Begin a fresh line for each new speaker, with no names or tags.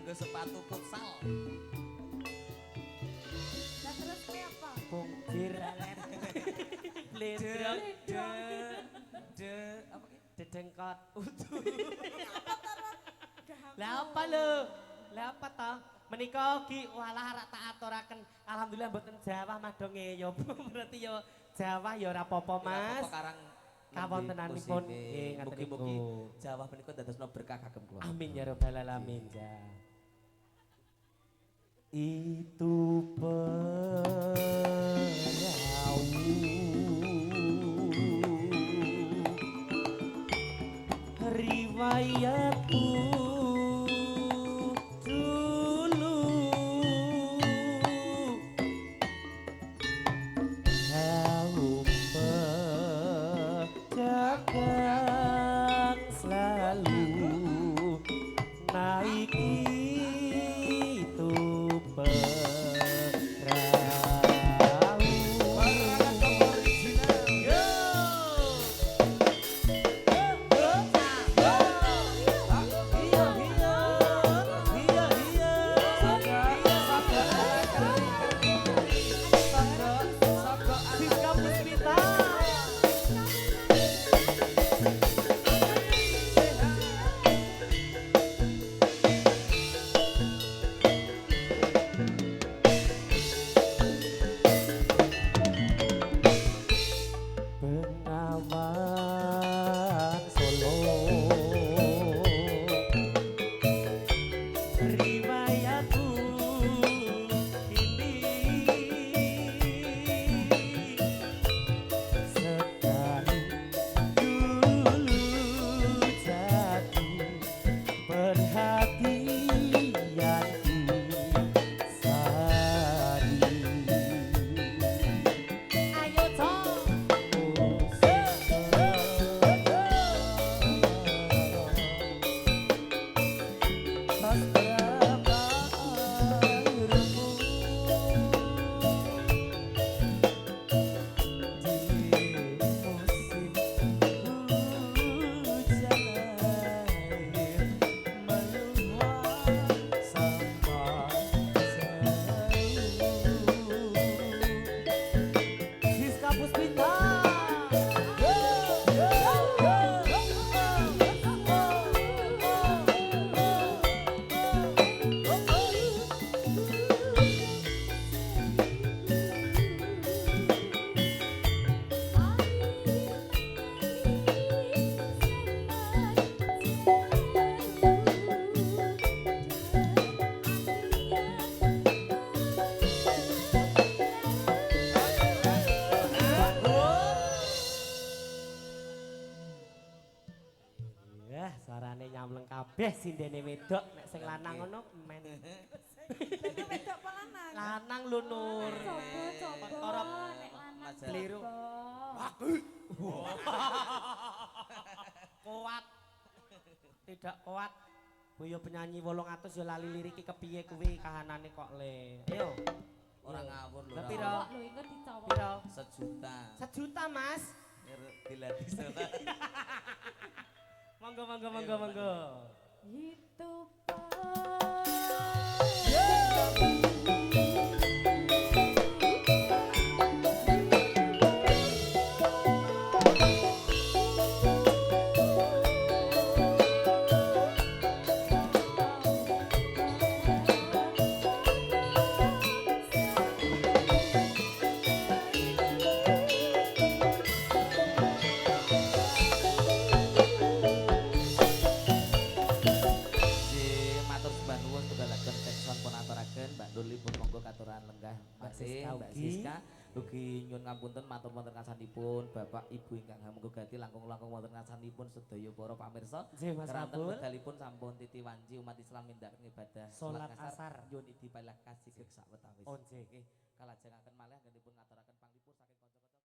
nganggo sepatu futsal.
Nah terus ini apa?
Bongkir alet. Bledrok.
De apa ki?
Dedengkot.
Gahaku.
Lah apa lho? Lah apa toh? Menika Ki walah rak tak aturaken. Alhamdulillah mboten Jawa madonge ya berarti ya Jawa ya ora apa-apa Mas.
Apa karang
Kawontenanipun nggih ngaten
mugi-mugi
niku.
Jawa menika dadosna berkah kagem kula.
Amin ya rabbal alamin ya. Itu perahu riwayatku dulu kaum pedagang selalu naik itu perahu. Yo! Bengawan Solo riwayatku ini sekali dulu jadi perhatian sari. Ayo toh. Siska Puspita. Yah, suarane nyamleng kabeh sindene wedok nek sing lanang ngono men.
Jadi wedok apa lanang?
Lanang lho Nur.
Coba
Perkara
nek lanang
keliru.
coba.
Kuat. Tidak kuat. Boyo penyanyi 800 ya lali liriki kepiye kuwi kahanane kok le. Ayo.
Ora ngawur lho.
Lah
Ra.
piro?
Lho iku dicowok.
Piro?
1 juta.
1 juta, Mas.
Dilatih sama.
Monggo monggo monggo monggo.
Itu
Mbak Nurli pun monggo katuran lenggah malih Mbak Siska ugi nyuwun ngapunten matur wonten ngasanipun Bapak Ibu ingkang monggo gati langkung-langkung wonten ngasanipun sedaya para pamirsa keranten medalipun sampun titi wanci umat Islam nindakaken ibadah
salat asar
nyuwun idi palah kasih sak wetawis.
Onje nggih
Kalajengaken malih anggenipun ngaturaken